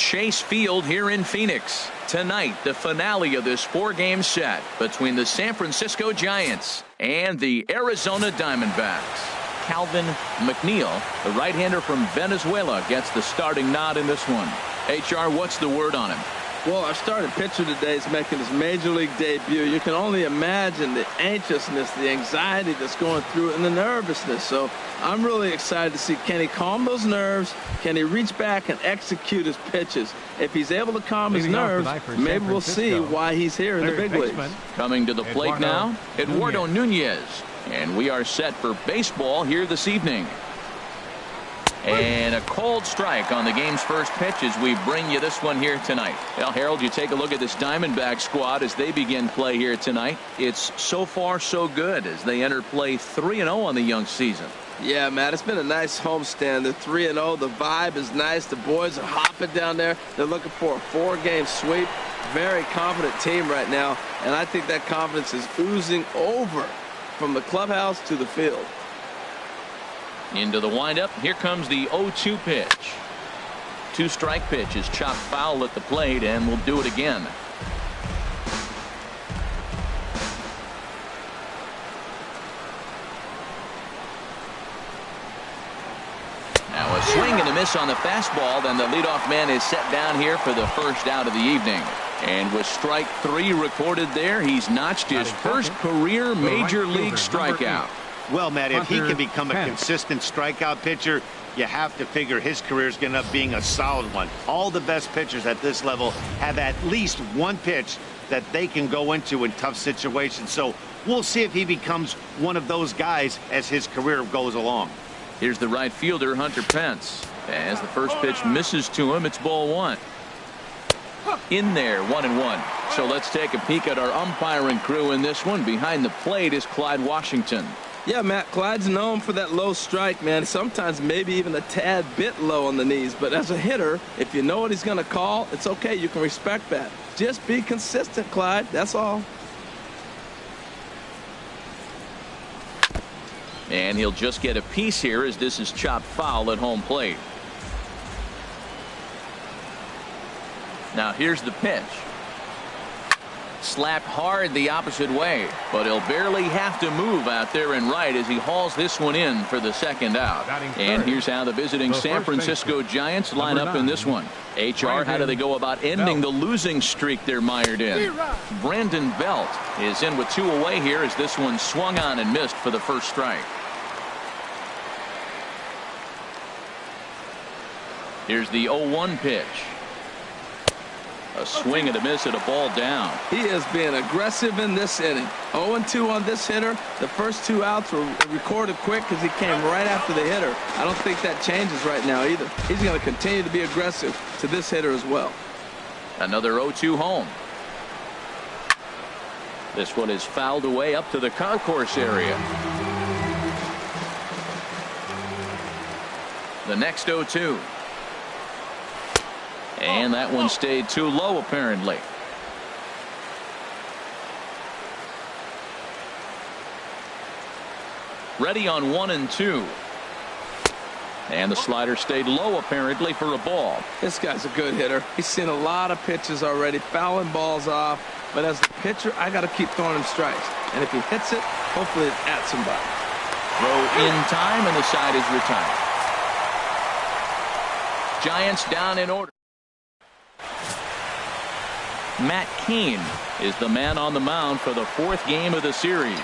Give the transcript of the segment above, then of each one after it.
Chase Field here in Phoenix. Tonight, the finale of this 4-game set between the San Francisco Giants and the Arizona Diamondbacks. Calvin McNeil, the right-hander from Venezuela, gets the starting nod in this one. HR, what's the word on him? Well, our starting pitcher today is making his major league debut. You can only imagine the anxiousness, the anxiety that's going through it, and the nervousness. So I'm really excited to see, can he calm those nerves? Can he reach back and execute his pitches? If he's able to calm his nerves, maybe we'll see why he's here in the big leagues. Coming to the plate now, Eduardo Nunez. And we are set for baseball here this evening. And a cold strike on the game's first pitch as we bring you this one here tonight. Well, Harold, you take a look at this Diamondback squad as they begin play here tonight. It's so far so good as they enter play 3-0 on the young season. Yeah, Matt, it's been a nice homestand. They're 3-0. The vibe is nice. The boys are hopping down there. They're looking for a 4-game sweep. Very confident team right now, and I think that confidence is oozing over from the clubhouse to the field. Into the windup. Here comes the 0-2 pitch. 2-strike pitch is chopped foul at the plate, and we'll do it again. Now a swing and a miss on the fastball. Then the leadoff man is set down here for the first out of the evening. And with strike 3 recorded there, he's notched his first career major league strikeout. Well, Matt, if he can become a consistent strikeout pitcher, you have to figure his career is going to end up being a solid one. All the best pitchers at this level have at least one pitch that they can go into in tough situations. So we'll see if he becomes one of those guys as his career goes along. Here's the right fielder, Hunter Pence. As the first pitch misses to him, it's ball 1. In there, 1-1. So let's take a peek at our umpiring crew in this one. Behind the plate is Clyde Washington. Yeah, Matt, Clyde's known for that low strike, man. Sometimes maybe even a tad bit low on the knees. But as a hitter, if you know what he's going to call, it's okay. You can respect that. Just be consistent, Clyde. That's all. And he'll just get a piece here as this is chopped foul at home plate. Now here's the pitch. Slapped hard the opposite way, but he'll barely have to move out there and right as he hauls this one in for the second out. And here's how the visiting San Francisco Giants line up in this one. HR, how do they go about ending the losing streak they're mired in? Brandon Belt is in with 2 away here as this one swung on and missed for the first strike. Here's the 0-1 pitch. A swing and a miss at a ball down. He is being aggressive in this inning. 0-2 on this hitter. The first 2 outs were recorded quick because he came right after the hitter. I don't think that changes right now either. He's going to continue to be aggressive to this hitter as well. Another 0-2 home. This one is fouled away up to the concourse area. The next 0-2. And that one stayed too low, apparently. Ready on 1 and 2. And the slider stayed low, apparently, for a ball. This guy's a good hitter. He's seen a lot of pitches already, fouling balls off. But as the pitcher, I got to keep throwing him strikes. And if he hits it, hopefully it's at somebody. Throw in time, and the side is retired. Giants down in order. Matt Cain is the man on the mound for the 4th game of the series.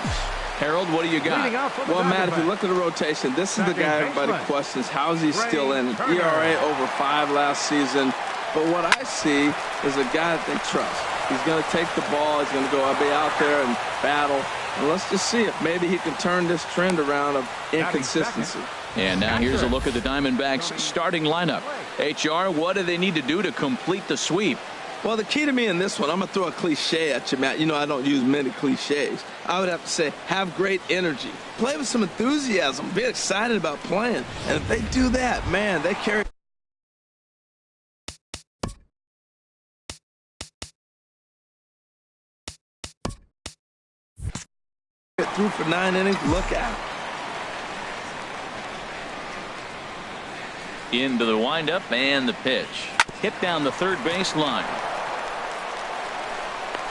Harold, what do you got? Well, Matt, if you look at the rotation, this is the guy everybody questions. How is he still in? ERA over 5 last season. But what I see is a guy that they trust. He's going to take the ball. He's going to go be out there and battle. And let's just see if maybe he can turn this trend around of inconsistency. And now here's a look at the Diamondbacks starting lineup. HR, what do they need to do to complete the sweep? Well, the key to me in this one, I'm going to throw a cliche at you, Matt. You know I don't use many cliches. I would have to say have great energy. Play with some enthusiasm. Be excited about playing. And if they do that, man, they carry it through for 9 innings. Look out. Into the windup and the pitch. hit down the third baseline.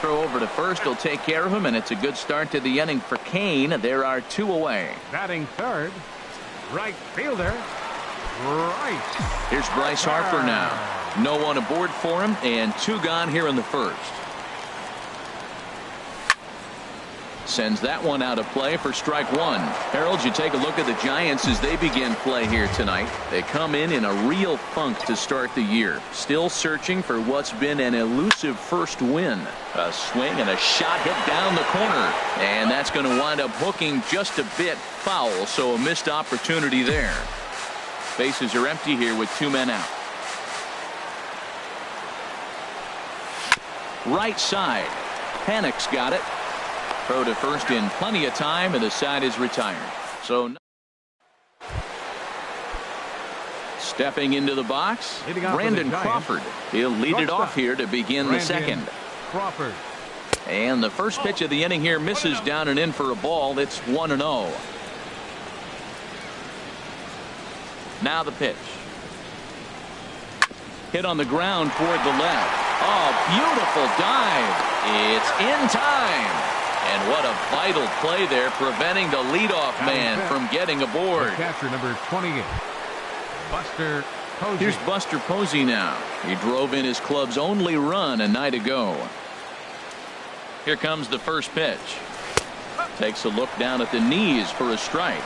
Throw over to first will take care of him, and it's a good start to the inning for Kane. There are 2 away. Batting third, right fielder. Right. Here's Bryce Harper now. No one aboard for him, and 2 gone here in the first. Sends that one out of play for strike 1. Harold, you take a look at the Giants as they begin play here tonight. They come in a real funk to start the year. Still searching for what's been an elusive first win. A swing and a shot hit down the corner. And that's going to wind up hooking just a bit foul, so a missed opportunity there. Bases are empty here with 2 men out. Right side. Panic's got it. Throw to first in plenty of time, and the side is retired. So stepping into the box, Brandon Crawford. He'll lead it off here to begin the second. Crawford. And the first pitch of the inning here misses down and in for a ball. It's 1-0. Now the pitch. Hit on the ground toward the left. Oh, beautiful dive. It's in time. And what a vital play there, preventing the leadoff man from getting aboard. Catcher number 28, Buster Posey. Here's Buster Posey now. He drove in his club's only run a night ago. Here comes the first pitch. Takes a look down at the knees for a strike.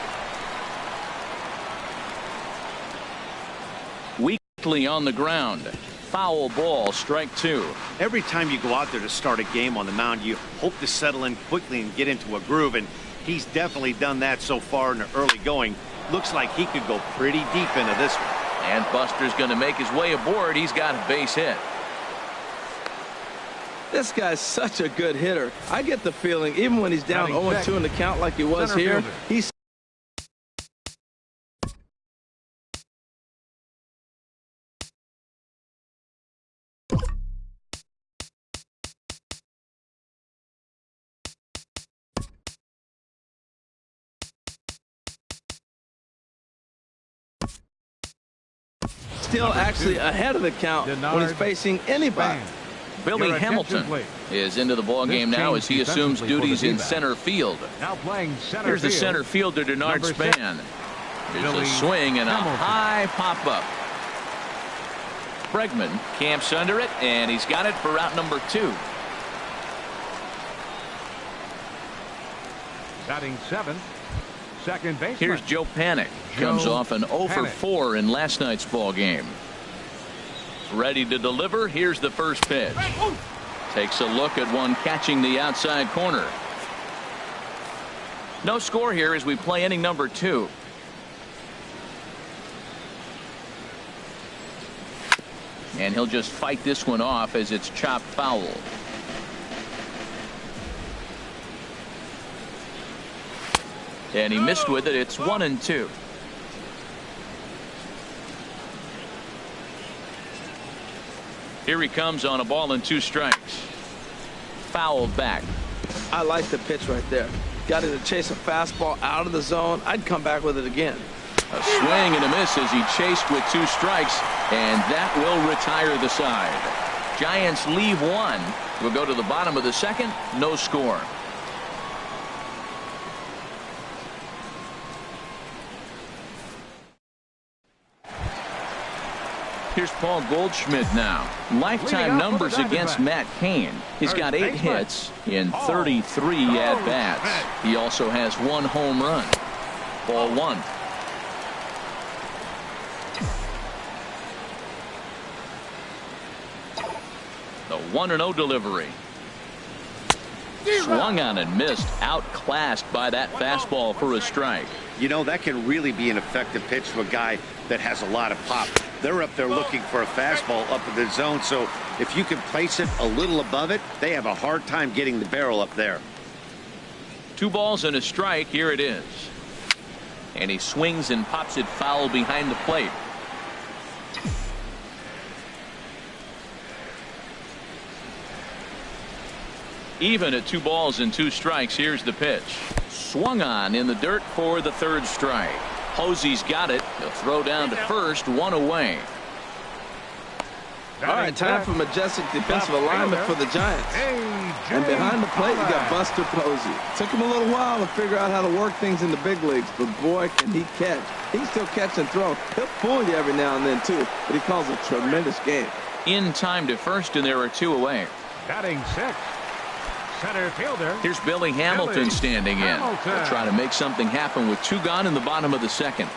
Weakly on the ground. Foul ball, strike 2. Every time you go out there to start a game on the mound, you hope to settle in quickly and get into a groove, and he's definitely done that so far in the early going. Looks like he could go pretty deep into this one. And Buster's going to make his way aboard. He's got a base hit. This guy's such a good hitter. I get the feeling, even when he's down 0-2 in the count like he was here, he's still actually ahead of the count when he's facing anybody. Billy Hamilton is into the ball game now as he assumes duties in center field. Now playing center Here's the field. center fielder, Denard Span. Here's a swing and a high pop up. Bregman camps under it, and he's got it for out number 2. Batting 7th, second baseman. Here's Joe Panik. Comes off an 0 for 4 in last night's ball game. Ready to deliver. Here's the first pitch. Takes a look at one catching the outside corner. No score here as we play inning number 2. And he'll just fight this one off as it's chopped foul. And he missed with it. It's 1-2. Here he comes on a ball and 2 strikes. Fouled back. I like the pitch right there. Got him to chase a fastball out of the zone. I'd come back with it again. A swing and a miss as he chased with 2 strikes, and that will retire the side. Giants leave 1. We'll go to the bottom of the second. No score. Here's Paul Goldschmidt now. Lifetime numbers against Matt Cain. He's got 8 hits in 33 at-bats. He also has 1 home run. Ball 1. The 1-0 delivery. Swung on and missed. Outclassed by that fastball for a strike. You know, that can really be an effective pitch to a guy that has a lot of pop. They're up there looking for a fastball up in the zone, so if you can place it a little above it, they have a hard time getting the barrel up there. 2 balls and a strike. Here it is. And he swings and pops it foul behind the plate. Even at 2 balls and 2 strikes. Here's the pitch. Swung on in the dirt for the 3rd strike. Posey's got it. He'll throw down to first. 1 away. All right, time for majestic defensive alignment for the Giants. And behind the plate, you got Buster Posey. Took him a little while to figure out how to work things in the big leagues, but boy, can he catch. He can still catch and throw. He'll fool you every now and then, too, but he calls a tremendous game. In time to first, and there are 2 away. Batting 6. Center fielder. Here's Billy Hamilton standing in. They'll try to make something happen with 2 gone in the bottom of the second.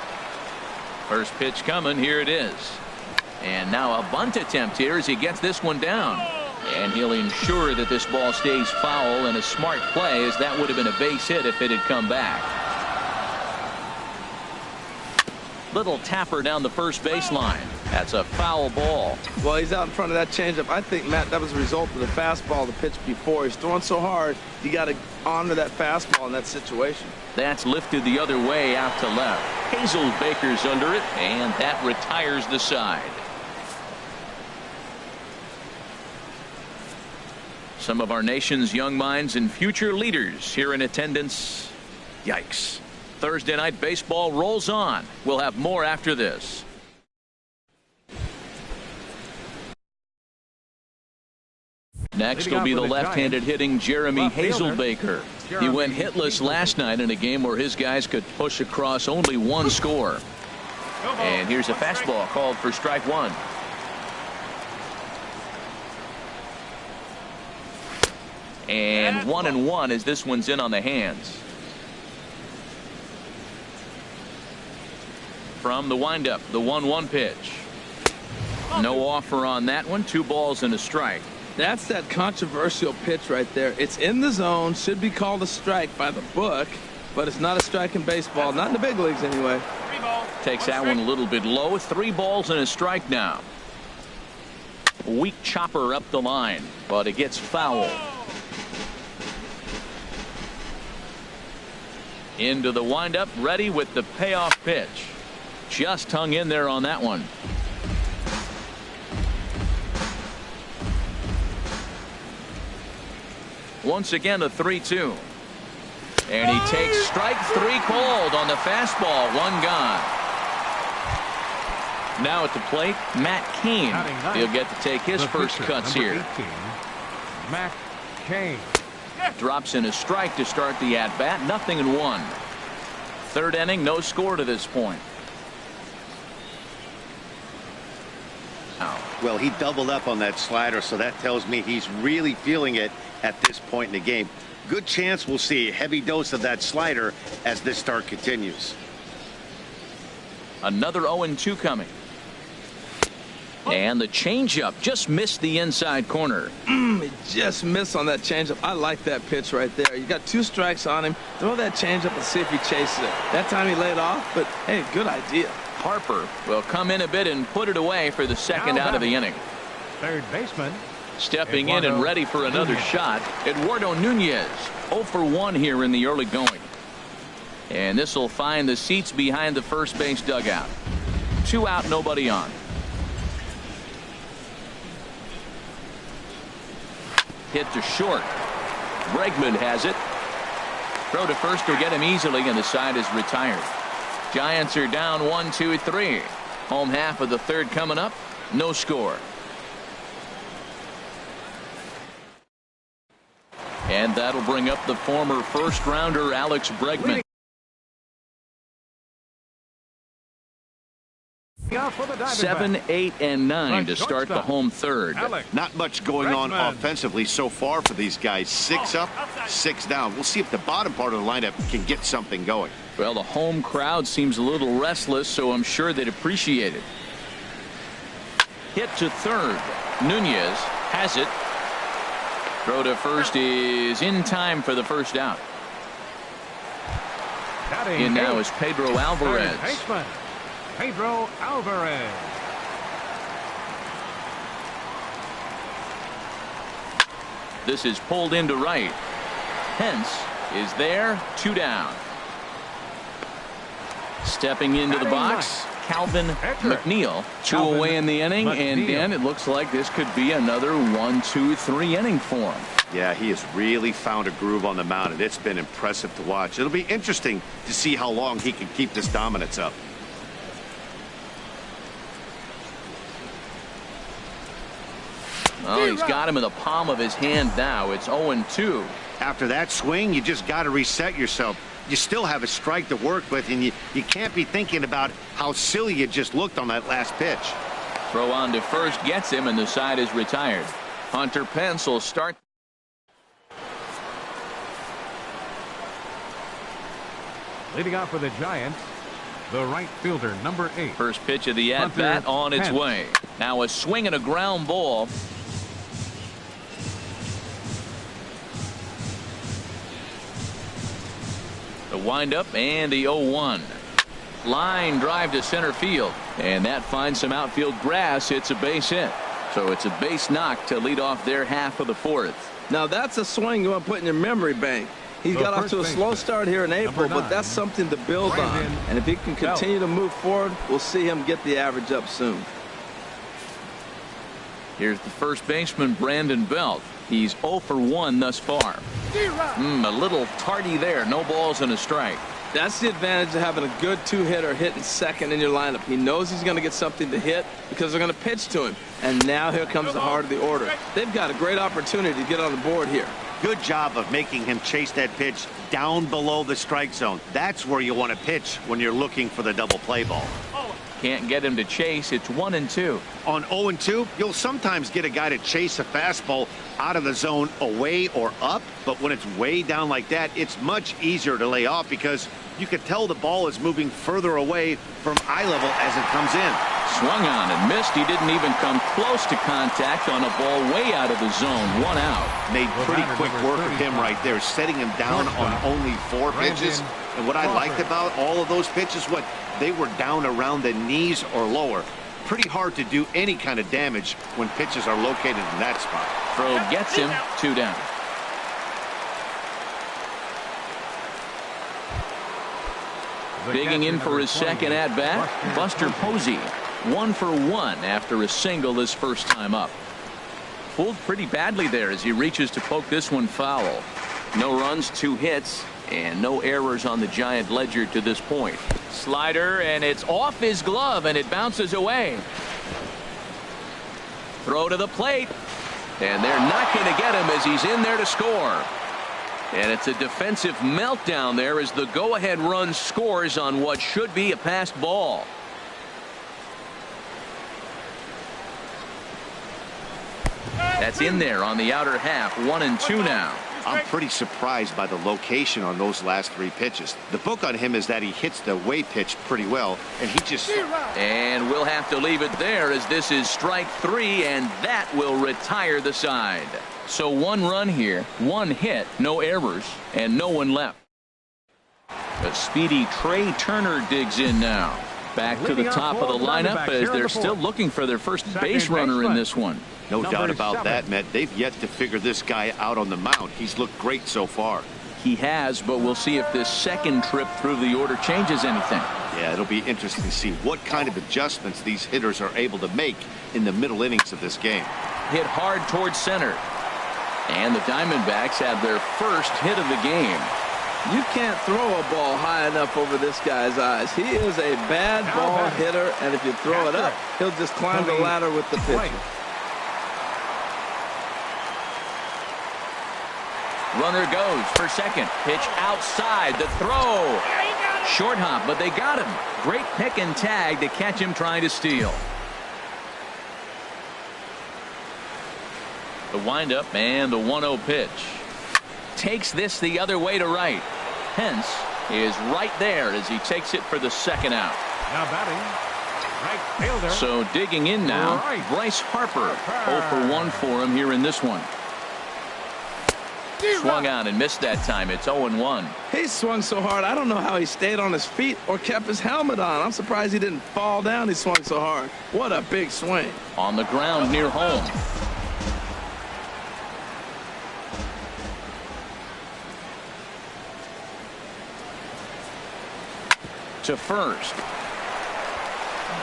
First pitch coming. Here it is. And now a bunt attempt here as he gets this one down. And he'll ensure that this ball stays foul, and a smart play, as that would have been a base hit if it had come back. Little tapper down the first baseline. That's a foul ball. Well, he's out in front of that changeup. I think, Matt, that was a result of the fastball, the pitch before. He's throwing so hard, you got to honor that fastball in that situation. That's lifted the other way out to left. Hazelbaker's under it, and that retires the side. Some of our nation's young minds and future leaders here in attendance. Yikes. Thursday night baseball rolls on. We'll have more after this. Next will be the left-handed hitting Jeremy Hazelbaker. He went hitless last night in a game where his guys could push across only 1 score. And here's a fastball called for strike 1. And 1-1 as this one's in on the hands. From the windup, the 1-1 pitch. No offer on that one. 2 balls and a strike. That's that controversial pitch right there. It's in the zone, should be called a strike by the book, but it's not a strike in baseball, not in the big leagues anyway. Takes that one a little bit low. 3 balls and a strike now. Weak chopper up the line, but it gets foul. Into the windup, ready with the payoff pitch. Just hung in there on that one. Once again, a 3-2. And he takes strike 3 called on the fastball. 1 gone. Now at the plate, Matt Cain. He'll get to take his first cuts here. 18, Matt Cain. Drops in a strike to start the at-bat. 0-1. 3rd inning, no score to this point. Well, he doubled up on that slider, so that tells me he's really feeling it at this point in the game. Good chance we'll see a heavy dose of that slider as this start continues. Another 0-2 coming. And the changeup just missed the inside corner. He just missed on that changeup. I like that pitch right there. You got 2 strikes on him. Throw that changeup and see if he chases it. That time he laid off, but hey, good idea. Harper will come in a bit and put it away for the second out of the inning. 3rd baseman. Stepping in and ready for another shot, Eduardo Nunez. 0 for 1 here in the early going. And this will find the seats behind the first base dugout. 2 out, nobody on. Hit to short. Bregman has it. Throw to first will get him easily, and the side is retired. Giants are down 1-2-3. Home half of the 3rd coming up. No score. And that'll bring up the former first-rounder Alex Bregman. 7, 8, and 9 to start the home 3rd. Not much going on offensively so far for these guys. 6 up, 6 down. We'll see if the bottom part of the lineup can get something going. Well, the home crowd seems a little restless, so I'm sure they'd appreciate it. Hit to 3rd. Nunez has it. Throw to first is in time for the first out. In now is Pedro Alvarez. Pedro Alvarez. This is pulled into right. Pence is there. 2 down. Stepping into the box, Calvin McNeil. 2 away in the inning, and Dan, it looks like this could be another 1-2-3 inning for him. Yeah, he has really found a groove on the mound, and it's been impressive to watch. It'll be interesting to see how long he can keep this dominance up. Oh, he's got him in the palm of his hand now. It's 0-2. After that swing, you just got to reset yourself. You still have a strike to work with, and you can't be thinking about how silly you just looked on that last pitch. Throw on to first gets him, and the side is retired. Hunter Pence will start. Leading off for the Giants, the right fielder, number 8. First pitch of the at-bat on its way. Now a swing and a ground ball. The windup and the 0-1. Line drive to center field. And that finds some outfield grass. It's a base hit. So it's a base knock to lead off their half of the fourth. Now that's a swing you want to put in your memory bank. He's got off to a slow start here in April, but that's something to build on. And if he can continue to move forward, we'll see him get the average up soon. Here's the first baseman, Brandon Belt. He's 0 for 1 thus far. A little tardy there. No balls and a strike. That's the advantage of having a good two-hitter hitting second in your lineup. He knows he's going to get something to hit because they're going to pitch to him. And now here comes the heart of the order. They've got a great opportunity to get on the board here. Good job of making him chase that pitch down below the strike zone. That's where you want to pitch when you're looking for the double play ball. Can't get him to chase. It's 1-2. On 0-2, you'll sometimes get a guy to chase a fastball out of the zone away or up, but when it's way down like that, it's much easier to lay off because you can tell the ball is moving further away from eye level as it comes in. Swung on and missed. He didn't even come close to contact on a ball way out of the zone. 1 out. Made pretty quick work of him right there, setting him down on only 4 pitches. And what I liked about all of those pitches, they were down around the knees or lower. Pretty hard to do any kind of damage when pitches are located in that spot. Throw gets him. 2 down. Digging in for his second at-bat, Buster Posey. 1 for 1 after a single his first time up. Pulled pretty badly there as he reaches to poke this one foul. No runs, 2 hits, and no errors on the Giant ledger to this point. Slider, and it's off his glove, and it bounces away. Throw to the plate, and they're not going to get him as he's in there to score. And it's a defensive meltdown there as the go-ahead run scores on what should be a passed ball. That's in there on the outer half. 1-2 now. I'm pretty surprised by the location on those last 3 pitches. The book on him is that he hits the way pitch pretty well, and he just... And we'll have to leave it there as this is strike 3, and that will retire the side. So 1 run here, 1 hit, no errors, and no one left. A speedy Trey Turner digs in now. Back to the top of the lineup as they're still looking for their first base runner in this one. No doubt about that, Matt. They've yet to figure this guy out on the mound. He's looked great so far. He has, but we'll see if this second trip through the order changes anything. Yeah, it'll be interesting to see what kind of adjustments these hitters are able to make in the middle innings of this game. Hit hard towards center. And the Diamondbacks have their first hit of the game. You can't throw a ball high enough over this guy's eyes. He is a bad ball hitter, and if you throw it up, he'll just climb the ladder with the pitcher. Runner goes for second. Pitch outside. The throw. Short hop, but they got him. Great pick and tag to catch him trying to steal. The windup and the 1-0 pitch. Takes this the other way to right. Pence is right there as he takes it for the second out. Now batting, right fielder. So digging in now, Bryce Harper. 0 for 1 for him here in this one. Swung on and missed that time. It's 0-1. He swung so hard, I don't know how he stayed on his feet or kept his helmet on. I'm surprised he didn't fall down. He swung so hard. What a big swing. On the ground near home. To first.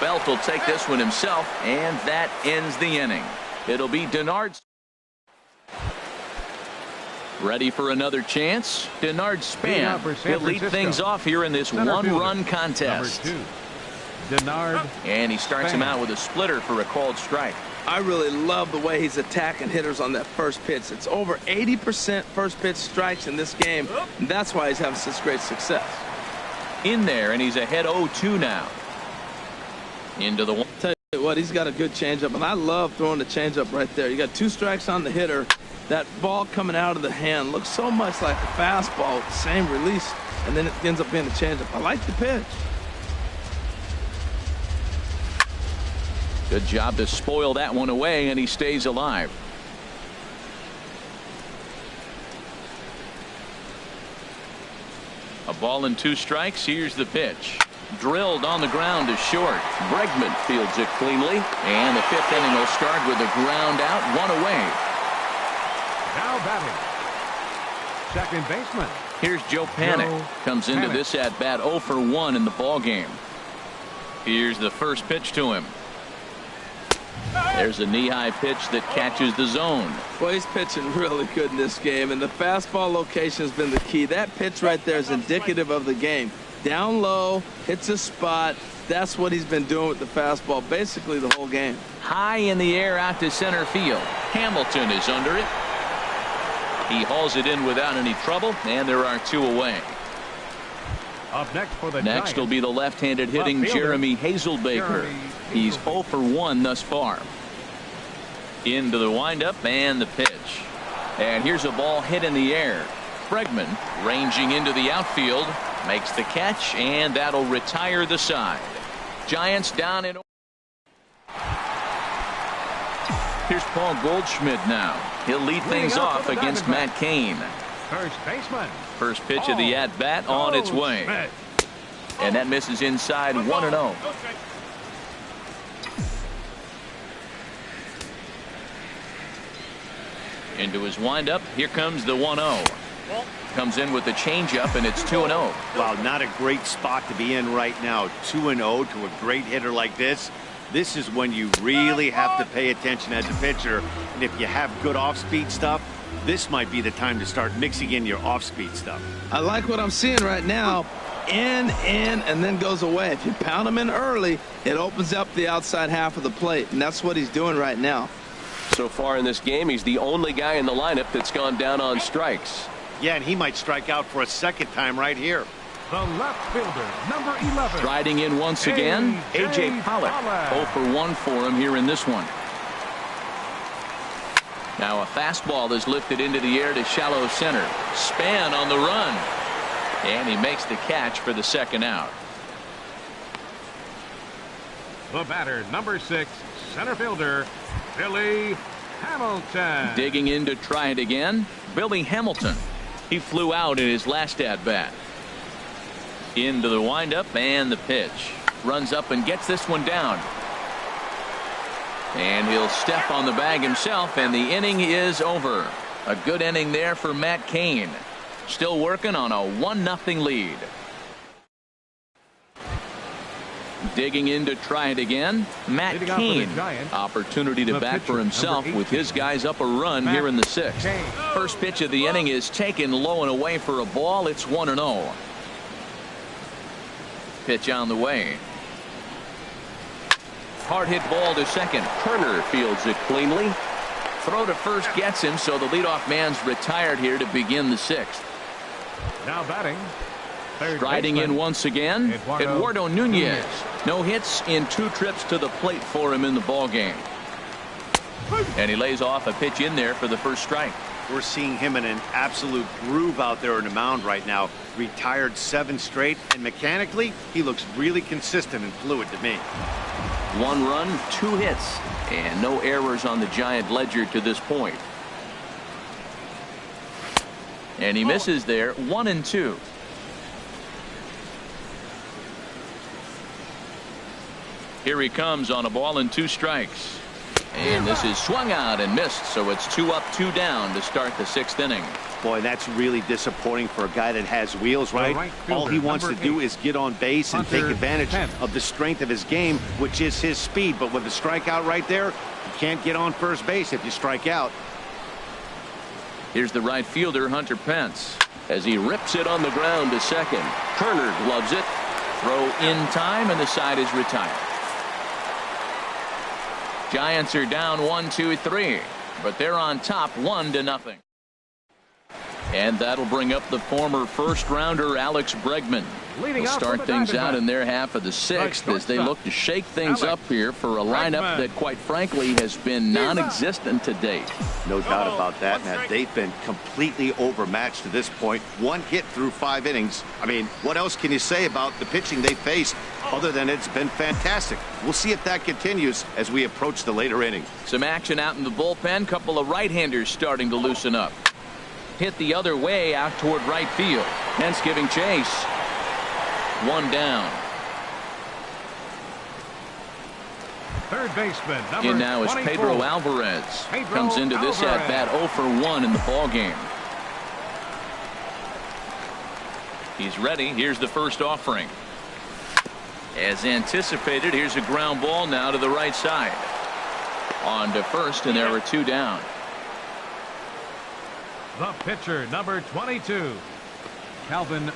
Belt will take this one himself, and that ends the inning. It'll be Denard. Ready for another chance? Denard Span will lead things off here in this one-run contest. Denard. And he starts him out with a splitter for a called strike. I really love the way he's attacking hitters on that first pitch. It's over 80% first pitch strikes in this game. And that's why he's having such great success. In there, and he's ahead 0-2 now. Into the one. Tell you what, he's got a good changeup, and I love throwing the changeup right there. You got 2 strikes on the hitter. That ball coming out of the hand looks so much like a fastball, same release, and then it ends up being a changeup. I like the pitch. Good job to spoil that one away, and he stays alive. A ball and 2 strikes. Here's the pitch. Drilled on the ground to short. Bregman fields it cleanly, and the 5th inning will start with a ground out, 1 away. Now batting, second baseman. Here's Joe Panik. Comes into this at bat 0 for 1 in the ball game. Here's the first pitch to him. There's a knee-high pitch that catches the zone. Well, he's pitching really good in this game, and the fastball location has been the key. That pitch right there is indicative of the game. Down low, hits a spot. That's what he's been doing with the fastball basically the whole game. High in the air out to center field. Hamilton is under it. He hauls it in without any trouble, and there are 2 away. Up next for the Next Giants, will be the left-handed hitting left fielder, Jeremy Hazelbaker. He's 0 for 1 thus far. Into the windup and the pitch. And here's a ball hit in the air. Bregman ranging into the outfield, makes the catch, and that'll retire the side. Giants down in. Here's Paul Goldschmidt now. He'll lead things off against Matt Cain. first baseman. First pitch of the at-bat on its way. And that misses inside 1-0. Into his windup. Here comes the 1-0. Comes in with the changeup, and it's 2-0. Wow, not a great spot to be in right now. 2-0 to a great hitter like this. This is when you really have to pay attention as a pitcher. And if you have good off-speed stuff, this might be the time to start mixing in your off-speed stuff. I like what I'm seeing right now. In, and then goes away. If you pound him in early, it opens up the outside half of the plate, and that's what he's doing right now. So far in this game, he's the only guy in the lineup that's gone down on strikes. Yeah, and he might strike out for a second time right here. The left fielder, number 11. Riding in once again, A.J. Pollock. 0 for 1 for him here in this one. Now a fastball is lifted into the air to shallow center. Span on the run. And he makes the catch for the second out. The batter, number 6, center fielder, Billy Hamilton. Digging in to try it again, Billy Hamilton. He flew out in his last at-bat. Into the windup and the pitch. Runs up and gets this one down. And he'll step on the bag himself, and the inning is over. A good inning there for Matt Cain. Still working on a 1-0 lead. Digging in to try it again, Matt Cain. Opportunity to bat for himself with his guys up a run here in the 6th. First pitch of the inning is taken low and away for a ball. It's 1-0. Pitch on the way. Hard hit ball to second. Kerner fields it cleanly. Throw to first gets him, so the leadoff man's retired here to begin the 6th. Now batting. Striding in once again, Eduardo Nunez. No hits in 2 trips to the plate for him in the ball game. And he lays off a pitch in there for the first strike. We're seeing him in an absolute groove out there in the mound right now. Retired 7 straight, and mechanically, he looks really consistent and fluid to me. 1 run, 2 hits, and no errors on the Giant ledger to this point. And he misses there, 1-2. Here he comes on a ball and 2 strikes. And this is swung out and missed, so it's 2 up, 2 down to start the 6th inning. Boy, that's really disappointing for a guy that has wheels, right? All he wants to do is get on base and take advantage of the strength of his game, which is his speed. But with the strikeout right there, you can't get on first base if you strike out. Here's the right fielder, Hunter Pence, as he rips it on the ground to second. Kerner gloves it. Throw in time, and the side is retired. Giants are down 1-2-3, but they're on top 1-0. And that'll bring up the former first-rounder Alex Bregman. They'll start things out in their half of the sixth as they look to shake things up here for a lineup that, quite frankly, has been non-existent to date. No doubt about that, Matt. They've been completely overmatched to this point. One hit through 5 innings. I mean, what else can you say about the pitching they faced other than it's been fantastic? We'll see if that continues as we approach the later innings. Some action out in the bullpen. Couple of right-handers starting to loosen up. Hit the other way out toward right field. Pence giving chase. 1 down. Third baseman, number in now is 24. Pedro Alvarez. Comes into this at bat 0 for 1 in the ball game. He's ready. Here's the first offering. As anticipated, here's a ground ball now to the right side. On to first, and there are 2 down. The pitcher, number 22, Calvin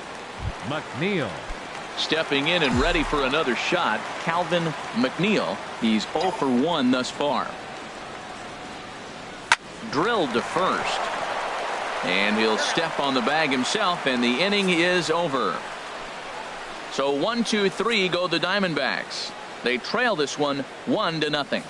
McNeil. Stepping in and ready for another shot, Calvin McNeil. He's 0 for 1 thus far. Drilled to first. And he'll step on the bag himself, and the inning is over. So 1-2-3 go the Diamondbacks. They trail this one 1-0.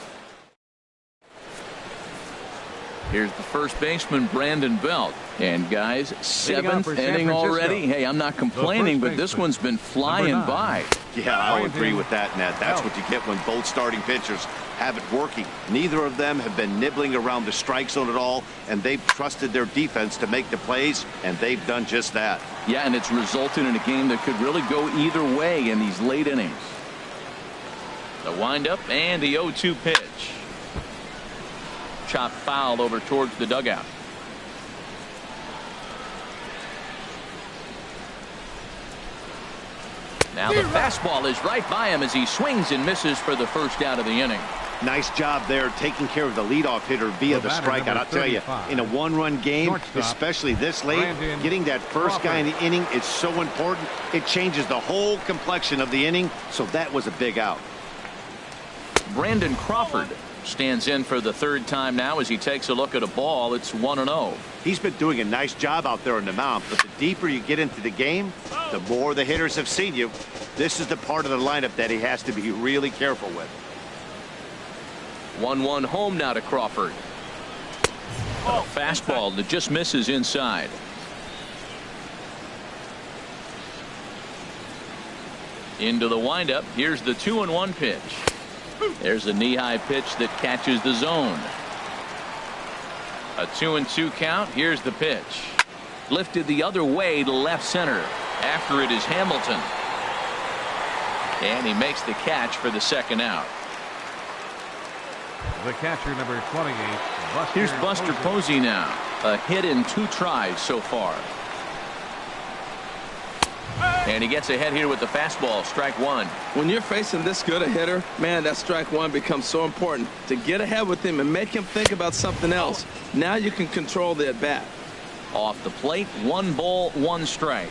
Here's the first baseman, Brandon Belt. And guys, 7th inning already. Hey, I'm not complaining, but this one's been flying by. Yeah, I'll agree with that, Nat. That's what you get when both starting pitchers have it working. Neither of them have been nibbling around the strike zone at all, and they've trusted their defense to make the plays, and they've done just that. Yeah, and it's resulted in a game that could really go either way in these late innings. The windup and the 0-2 pitch. Chop foul over towards the dugout. Now the fastball is right by him as he swings and misses for the first out of the inning. Nice job there taking care of the leadoff hitter via the strikeout. I'll tell you, in a 1-run game, especially this late, getting that first guy in the inning is so important. It changes the whole complexion of the inning, so that was a big out. Brandon Crawford stands in for the 3rd time now as he takes a look at a ball. It's 1-0. He's been doing a nice job out there on the mound, but the deeper you get into the game, the more the hitters have seen you. This is the part of the lineup that he has to be really careful with. 1-1 home now to Crawford. A fastball that just misses inside. Into the windup. Here's the 2-1 pitch. There's a knee-high pitch that catches the zone. A 2-2 count. Here's the pitch. Lifted the other way to left center. After it is Hamilton. And he makes the catch for the 2nd out. The catcher, number 28. Here's Buster Posey now. A hit in 2 tries so far. And he gets ahead here with the fastball. Strike 1. When you're facing this good a hitter, man, that strike 1 becomes so important to get ahead with him and make him think about something else. Now you can control the at bat. Off the plate, 1 ball, 1 strike.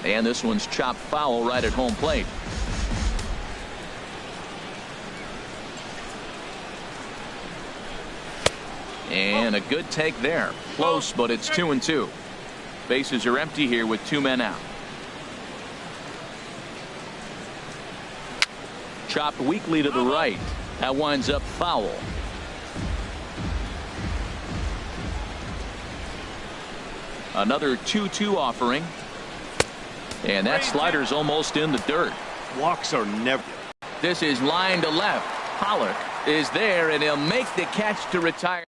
And this one's chopped foul right at home plate. And a good take there. Close, but it's 2-2. Bases are empty here with 2 men out. Chopped weakly to the right. That winds up foul. Another 2-2 offering. And that slider's almost in the dirt. Walks are never. This is line to left. Pollock is there, and he'll make the catch to retire.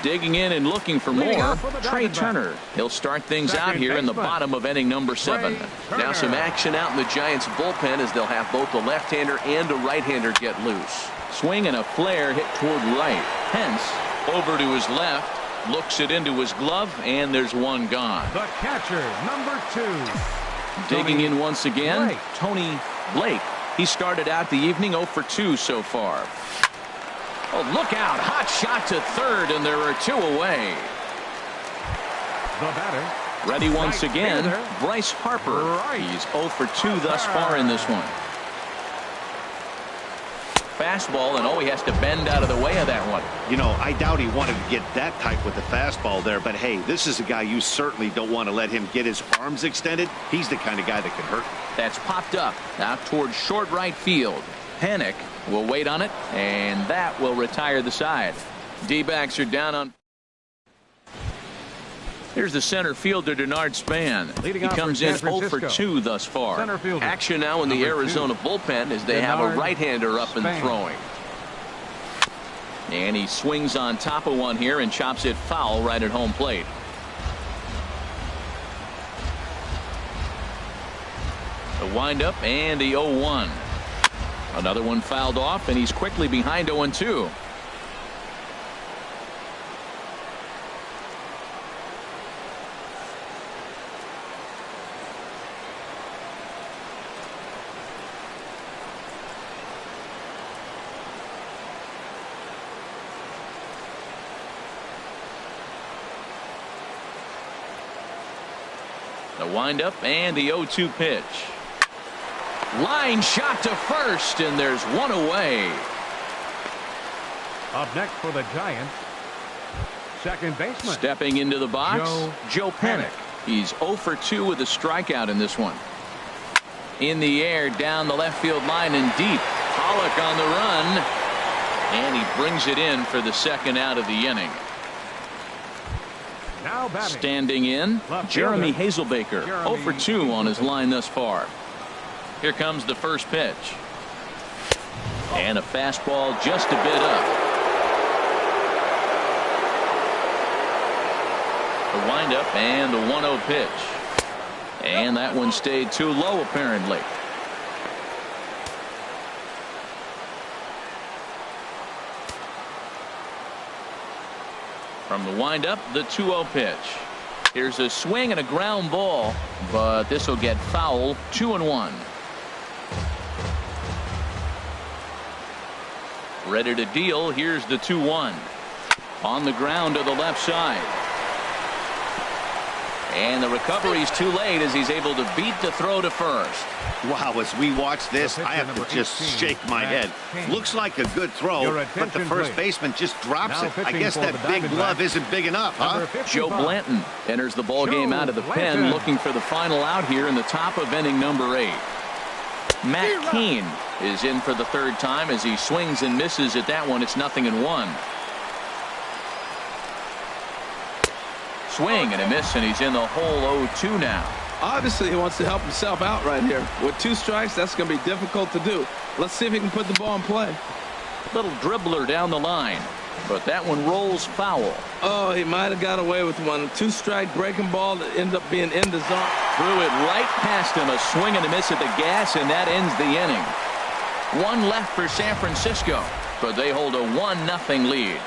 Digging in and looking for more, Trey Turner. He'll start things out here in the bottom of inning number 7. Now some action out in the Giants bullpen as they'll have both a left-hander and a right-hander get loose. Swing and a flare hit toward right. Pence over to his left, looks it into his glove, and there's 1 gone. The catcher, number 2. Digging in once again, Tony Blake. He started out the evening 0 for 2 so far. Oh, look out. Hot shot to third, and there are 2 away. The batter. Ready once again, Bryce Harper. He's 0 for 2 thus far in this one. fastball, and he has to bend out of the way of that one. You know, I doubt he wanted to get that type with the fastball there, but hey, this is a guy you certainly don't want to let him get his arms extended. He's the kind of guy that can hurt. That's popped up out towards short right field. Panic will wait on it, and that will retire the side. D-backs are down on. Here's the center fielder, Denard Span. He comes in 0 for 2 thus far. Action now in the Arizona bullpen as they have a right-hander up and throwing. And he swings on top of one here and chops it foul right at home plate. The windup and the 0-1. Another one fouled off, and he's quickly behind 0-2. The windup and the 0-2 pitch. Line shot to first, and there's one away. Up next for the Giants, second baseman. Stepping into the box, Joe Panic. He's 0 for 2 with a strikeout in this one. In the air, down the left field line and deep. Pollock on the run, and he brings it in for the second out of the inning. Now batting. Standing in, Jeremy Hazelbaker, 0 for 2 on his line thus far. Here comes the first pitch. And a fastball just a bit up. The windup and the 1-0 pitch. And that one stayed too low apparently. From the windup, the 2-0 pitch. Here's a swing and a ground ball, but this will get foul. 2-1. Ready to deal. Here's the 2-1. On the ground to the left side. And the recovery's too late as he's able to beat the throw to first. Wow, as we watch this, I have to just shake my head. Looks like a good throw, but the first baseman just drops it. I guess that big glove isn't big enough, huh? Joe Blanton enters the ball game out of the pen, looking for the final out here in the top of inning number 8. Matt Keane is in for the third time as he swings and misses at that one. It's 0-1. Swing and a miss, and he's in the hole. 0-2 now. Obviously, he wants to help himself out right here. With 2 strikes, that's going to be difficult to do. Let's see if he can put the ball in play. Little dribbler down the line, but that one rolls foul. Oh, he might have got away with one. 2-strike breaking ball that ended up being in the zone. Threw it right past him. A swing and a miss at the gas, and that ends the inning. 1 left for San Francisco, but they hold a 1-0 lead.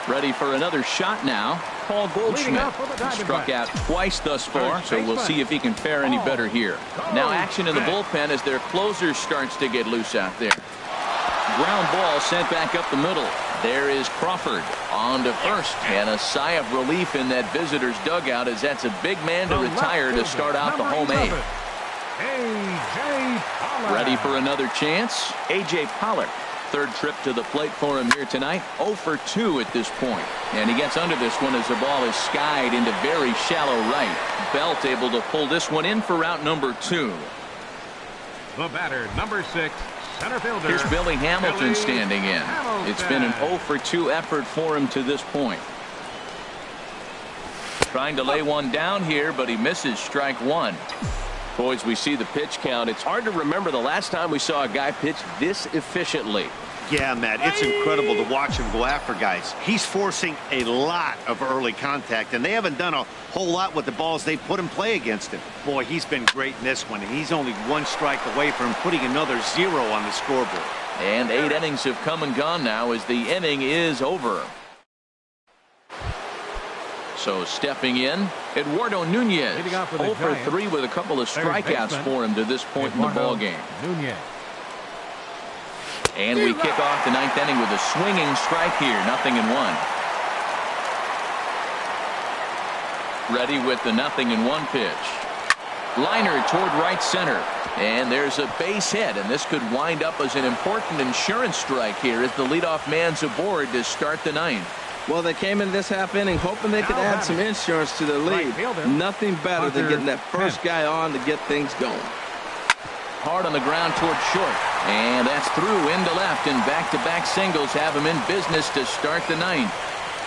Ready for another shot now. Paul Goldschmidt struck out twice thus far, so we'll see if he can fare any better here. Now action in the bullpen as their closer starts to get loose out there. Ground ball sent back up the middle. There is Crawford on to first, and a sigh of relief in that visitor's dugout as that's a big man to retire to start out the home 8. Ready for another chance. A.J. Pollock. Third trip to the plate for him here tonight. 0 for 2 at this point. And he gets under this one as the ball is skied into very shallow right. Belt able to pull this one in for route number 2. The batter, number 6, center fielder. Here's Billy Hamilton standing in. It's been an 0 for 2 effort for him to this point. Trying to lay one down here, but he misses strike 1. Boys, we see the pitch count. It's hard to remember the last time we saw a guy pitch this efficiently. Yeah, Matt, it's incredible to watch him go after guys. He's forcing a lot of early contact, and they haven't done a whole lot with the balls they put in play against him. Boy, he's been great in this one, and he's only 1 strike away from putting another 0 on the scoreboard. And 8 innings have come and gone now as the inning is over. So stepping in, Eduardo Nunez, 0 for 3 with a couple of strikeouts for him to this point in the ball game. And we kick off the ninth inning with a swinging strike here. 0-1. Ready with the 0-1 pitch. Liner toward right center. And there's a base hit, and this could wind up as an important insurance strike here as the leadoff man's aboard to start the ninth. Well, they came in this half inning hoping they could add some insurance to their lead. Nothing better than getting that first guy on to get things going. Hard on the ground toward short. And that's through into left, and back-to-back singles have him in business to start the ninth.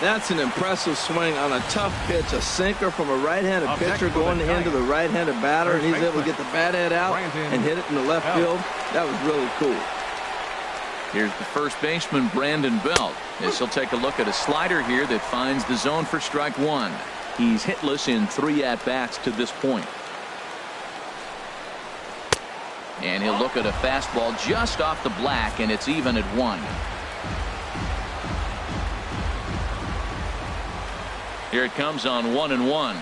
That's an impressive swing on a tough pitch, a sinker from a right-handed pitcher going into the right-handed batter, and he's able to get the bat head out and hit it in the left field. That was really cool. Here's the first baseman, Brandon Belt, as he'll take a look at a slider here that finds the zone for strike one. He's hitless in 3 at-bats to this point. And he'll look at a fastball just off the black, and it's even at 1. Here it comes on 1-1.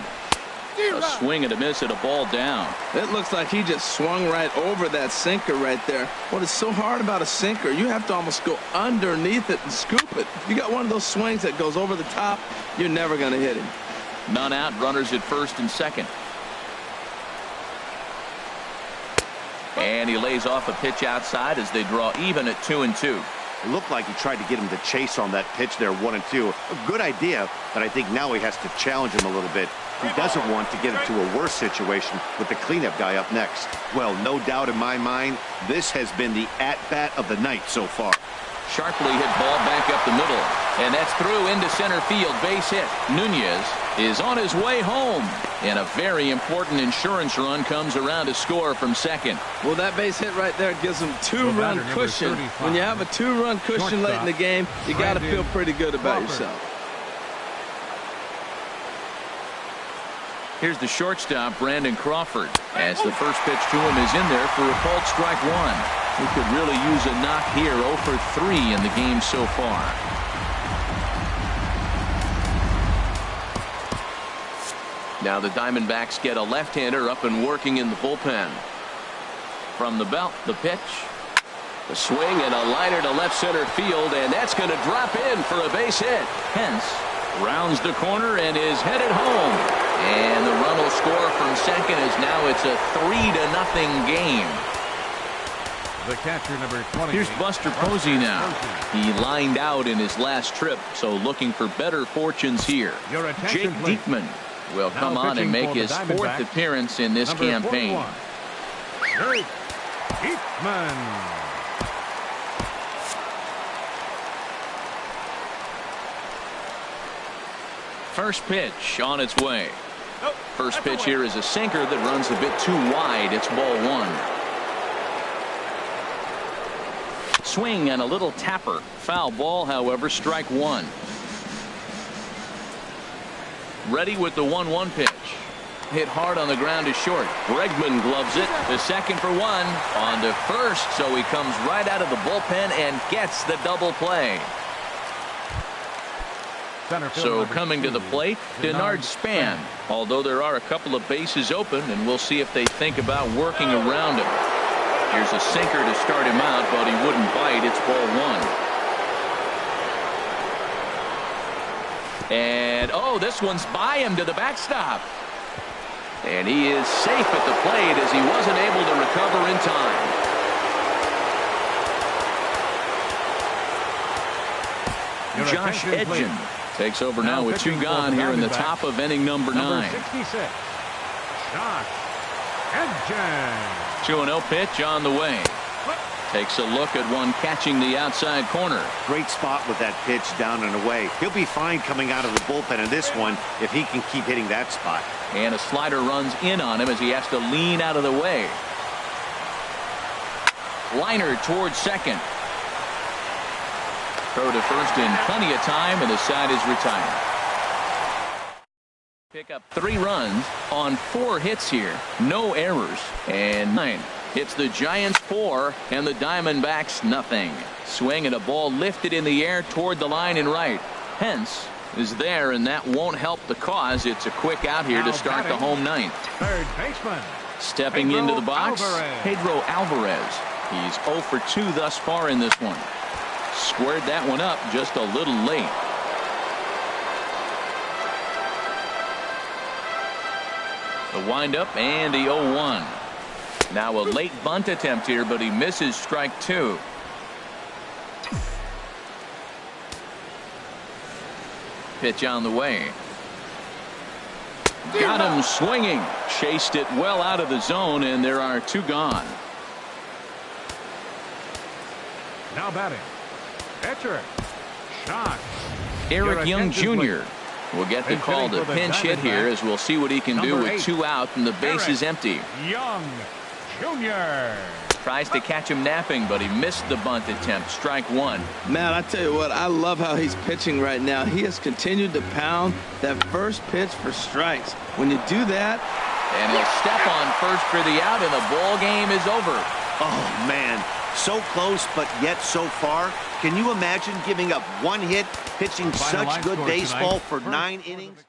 A swing and a miss at a ball down. It looks like he just swung right over that sinker right there. What is so hard about a sinker, you have to almost go underneath it and scoop it. You got one of those swings that goes over the top, you're never going to hit him. None out, runners at first and second. And he lays off a pitch outside as they draw even at 2-2. It looked like he tried to get him to chase on that pitch there, 1-2. A good idea, but I think now he has to challenge him a little bit. He doesn't want to get into a worse situation with the cleanup guy up next. Well, no doubt in my mind, this has been the at-bat of the night so far. Sharply hit ball back up the middle. And that's through into center field. Base hit. Nunez is on his way home. And a very important insurance run comes around to score from second. Well, that base hit right there gives them 2-run cushion. When you have a 2-run cushion late in the game, you got to feel pretty good about yourself. Here's the shortstop, Brandon Crawford, as the first pitch to him is in there for a called strike one. He could really use a knock here. 0 for 3 in the game so far. Now the Diamondbacks get a left-hander up and working in the bullpen. From the belt, the pitch. The swing and a liner to left center field, and that's going to drop in for a base hit. Hence rounds the corner and is headed home. And the run will score from second as now it's a 3-0 game. The catcher, number 20. Here's Buster Posey now. He lined out in his last trip, so looking for better fortunes here. Jake Diekman will come on and make his 4th appearance in this campaign. Jake Diekman. First pitch on its way. First pitch here is a sinker that runs a bit too wide. It's ball 1. Swing and a little tapper. Foul ball, however, strike 1. Ready with the 1-1 pitch. Hit hard on the ground to short. Bregman gloves it. The second for 1. On to first, so he comes right out of the bullpen and gets the double play. So coming to the plate, Denard Span. Although there are a couple of bases open, and we'll see if they think about working around him. Here's a sinker to start him out, but he wouldn't bite. It's ball 1. And oh, this one's by him to the backstop. And he is safe at the plate as he wasn't able to recover in time. Josh Edgen takes over now with 2 gone here in the top of inning number 9. 66. Josh Edgen. 2-0 pitch on the way. Takes a look at one catching the outside corner. Great spot with that pitch down and away. He'll be fine coming out of the bullpen in this one if he can keep hitting that spot. And a slider runs in on him as he has to lean out of the way. Liner towards second. Throw to first in plenty of time, and the side is retired. Pick up 3 runs on 4 hits here. No errors. And 9. It's the Giants 4 and the Diamondbacks nothing. Swing and a ball lifted in the air toward the line and right. Hence is there, and that won't help the cause. It's a quick out here to start the home ninth. Third baseman. Stepping into the box, Pedro Alvarez. He's 0 for 2 thus far in this one. Squared that one up just a little late. The windup and the 0-1. Now a late bunt attempt here, but he misses strike 2. Pitch on the way. Got him swinging. Chased it well out of the zone, and there are 2 gone. Now batting. Pitcher. Shot. Eric Young Jr. will get the call to pinch hit here, as we'll see what he can do with 2 out and the base is empty. Young Jr. Tries to catch him napping, but he missed the bunt attempt. Strike 1. Man, I tell you what, I love how he's pitching right now. He has continued to pound that first pitch for strikes. When you do that, and he'll step on first for the out, and the ball game is over. Oh, man. So close, but yet so far. Can you imagine giving up 1 hit, pitching such good baseball for 9 innings?